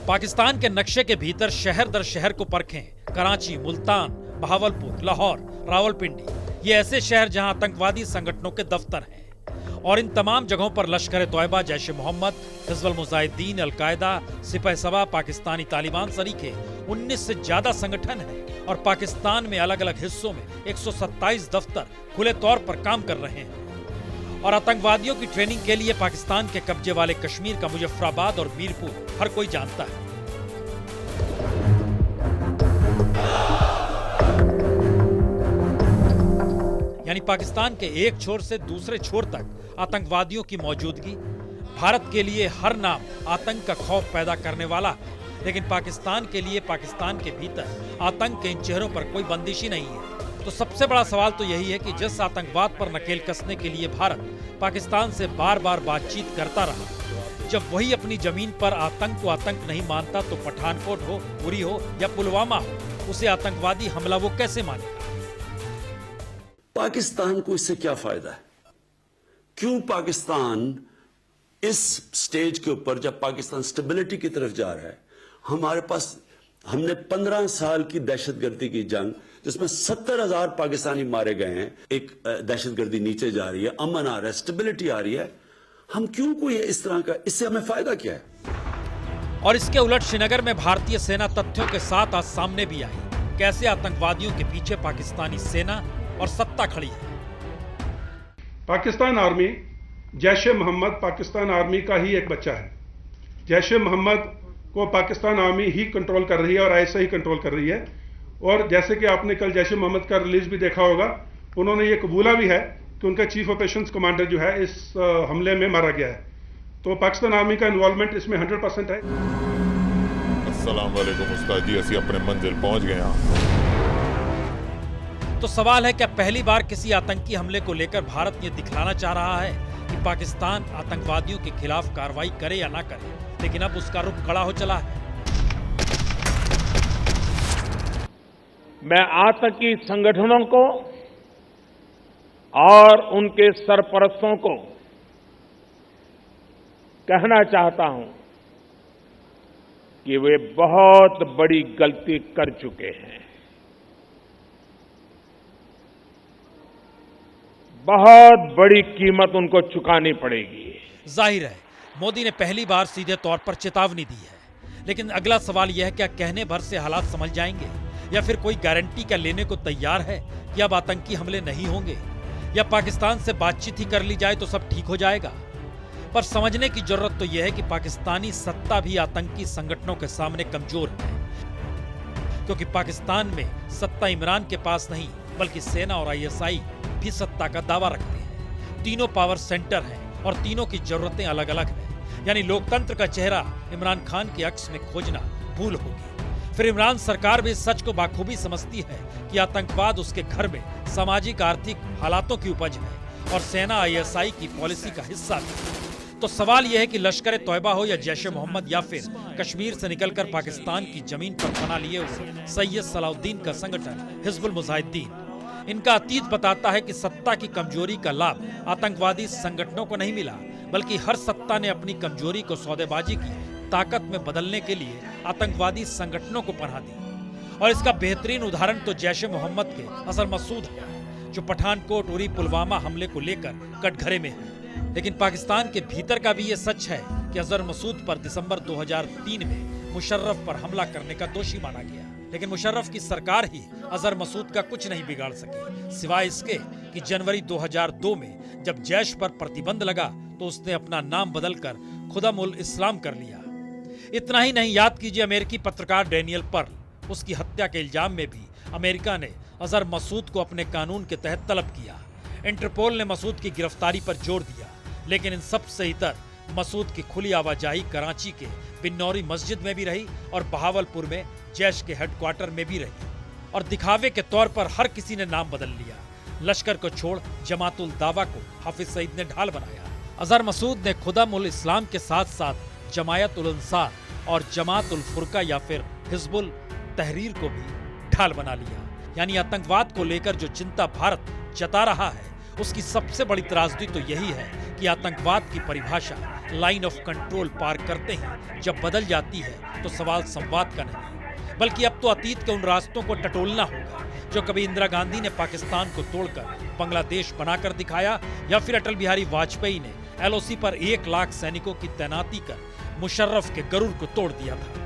पाकिस्तान के नक्शे के भीतर शहर दर शहर को परखें। कराची, मुल्तान, बहावलपुर, लाहौर, रावलपिंडी, ये ऐसे शहर जहां आतंकवादी संगठनों के दफ्तर हैं और इन तमाम जगहों पर लश्कर तोयबा, जैश ए मोहम्मद, हिजबुल मुजाहिदीन, अलकायदा, सिपह सवा, पाकिस्तानी तालिबान सरीखे 19 से ज्यादा संगठन हैं और पाकिस्तान में अलग अलग हिस्सों में 127 दफ्तर खुले तौर पर काम कर रहे हैं। और आतंकवादियों की ट्रेनिंग के लिए पाकिस्तान के कब्जे वाले कश्मीर का मुजफ्फराबाद और मीरपुर हर कोई जानता है। यानी पाकिस्तान के एक छोर से दूसरे छोर तक आतंकवादियों की मौजूदगी। भारत के लिए हर नाम आतंक का खौफ पैदा करने वाला है, लेकिन पाकिस्तान के लिए पाकिस्तान के भीतर आतंक के इन चेहरों पर कोई बंदिश ही नहीं है। तो सबसे बड़ा सवाल तो यही है कि जिस आतंकवाद पर नकेल कसने के लिए भारत पाकिस्तान से बार बार बातचीत करता रहा, जब वही अपनी जमीन पर आतंक को आतंक नहीं मानता तो पठानकोट हो, उरी हो या पुलवामा हो, उसे आतंकवादी हमला वो कैसे मानेगा? पाकिस्तान को इससे क्या फायदा है? क्यों पाकिस्तान इस स्टेज के ऊपर, जब पाकिस्तान स्टेबिलिटी की तरफ जा रहा है, हमारे पास हमने 15 साल की दहशतगर्दी की जंग जिसमें 70,000 पाकिस्तानी मारे गए हैं, एक दहशतगर्दी नीचे जा रही है, अमन आ रहा है, स्टेबिलिटी आ रही है, हम क्यों कोई इस तरह का, इससे हमें फायदा क्या है? और इसके उलट श्रीनगर में भारतीय सेना तथ्यों के साथ आज सामने भी आई, कैसे आतंकवादियों के पीछे पाकिस्तानी सेना और सत्ता खड़ी है। पाकिस्तान आर्मी जैश ए मोहम्मद पाकिस्तान आर्मी का ही एक बच्चा है। जैश ए मोहम्मद को पाकिस्तान आर्मी ही कंट्रोल कर रही है और ऐसे ही कंट्रोल कर रही है। और जैसे कि आपने कल जैश ए मोहम्मद का रिलीज भी देखा होगा, उन्होंने ये कबूला भी है कि उनका चीफ ऑपरेशंस कमांडर जो है इस हमले में मारा गया है। तो पाकिस्तान आर्मी का इन्वॉल्वमेंट इसमें 100% है। अस्सलाम वालेकुम उस्ताद जी, असी अपने मंजिल पहुंच गए हैं। तो सवाल है, क्या पहली बार किसी आतंकी हमले को लेकर भारत ये दिखलाना चाह रहा है कि पाकिस्तान आतंकवादियों के खिलाफ कार्रवाई करे या ना करे, लेकिन अब उसका रुख कड़ा हो चला है। मैं आतंकी संगठनों को और उनके सरपरस्तों को कहना चाहता हूं कि वे बहुत बड़ी गलती कर चुके हैं। बहुत बड़ी कीमत उनको चुकानी पड़ेगी। जाहिर है मोदी ने पहली बार सीधे तौर पर चेतावनी दी है, लेकिन अगला सवाल यह है, क्या कहने भर से हालात समझ जाएंगे या फिर कोई गारंटी क्या लेने को तैयार है कि अब आतंकी हमले नहीं होंगे, या पाकिस्तान से बातचीत ही कर ली जाए तो सब ठीक हो जाएगा? पर समझने की जरूरत तो यह है कि पाकिस्तानी सत्ता भी आतंकी संगठनों के सामने कमजोर है, क्योंकि पाकिस्तान में सत्ता इमरान के पास नहीं बल्कि सेना और ISI भी सत्ता का दावा रखते हैं। तीनों पावर सेंटर हैं और तीनों की जरूरतें अलग अलग हैं। यानी लोकतंत्र का चेहरा इमरान खान के अक्स में खोजना भूल होगी। फिर इमरान सरकार भी इस सच को बाखूबी समझती है कि आतंकवाद उसके घर में सामाजिक आर्थिक हालातों की उपज है और सेना ISI की पॉलिसी का हिस्सा भी। तो सवाल यह है कि लश्कर तोयबा हो या जैश ए मोहम्मद या फिर कश्मीर से निकलकर पाकिस्तान की जमीन पर पनाह लिए हुए सैयद सलाउद्दीन का संगठन हिजबुल मुजाहिदीन, इनका अतीत बताता है कि सत्ता की कमजोरी का लाभ आतंकवादी संगठनों को नहीं मिला, बल्कि हर सत्ता ने अपनी कमजोरी को सौदेबाजी की ताकत में बदलने के लिए आतंकवादी संगठनों को पनाह दी। और इसका बेहतरीन उदाहरण तो जैश ए मोहम्मद के अजहर मसूद है, जो पठानकोट, उरी, पुलवामा हमले को लेकर कटघरे में है। लेकिन पाकिस्तान के भीतर का भी ये सच है कि अजहर मसूद पर दिसंबर 2003 में मुशर्रफ पर हमला करने का दोषी माना गया, लेकिन मुशर्रफ की सरकार ही अजहर मसूद का कुछ नहीं बिगाड़ सकी, सिवाय इसके कि जनवरी 2002 में जब जैश पर प्रतिबंध लगा तो उसने अपना नाम बदलकर खुदम उल इस्लाम कर लिया। इतना ही नहीं, याद कीजिए अमेरिकी पत्रकार डैनियल पर्ल, उसकी हत्या के इल्जाम में भी अमेरिका ने अजहर मसूद को अपने कानून के तहत तलब किया। इंटरपोल ने मसूद की गिरफ्तारी पर जोर दिया, लेकिन इन सब से इतर मसूद की खुली आवाजाही कराची के बिन्नौरी मस्जिद में भी रही और बहावलपुर में जैश के हेडक्वार्टर में भी रही, और दिखावे के तौर पर हर किसी ने नाम बदल लिया। लश्कर को छोड़ जमातुल दावा को हाफिज सईद ने ढाल बनाया। अजहर मसूद ने खुदम उल इस्लाम के साथ साथ जमायत उल अंसार और जमात उल फुरका या फिर हिजबुल तहरीर को भी ढाल बना लिया। यानी आतंकवाद को लेकर जो चिंता भारत जता रहा है उसकी सबसे बड़ी त्रासदी तो यही है कि आतंकवाद की परिभाषा लाइन ऑफ कंट्रोल पार करते ही जब बदल जाती है तो सवाल संवाद का नहीं, बल्कि अब तो अतीत के उन रास्तों को टटोलना होगा जो कभी इंदिरा गांधी ने पाकिस्तान को तोड़कर बांग्लादेश बनाकर दिखाया, या फिर अटल बिहारी वाजपेयी ने LOC पर 1 लाख सैनिकों की तैनाती कर मुशर्रफ के गरुड़ को तोड़ दिया था।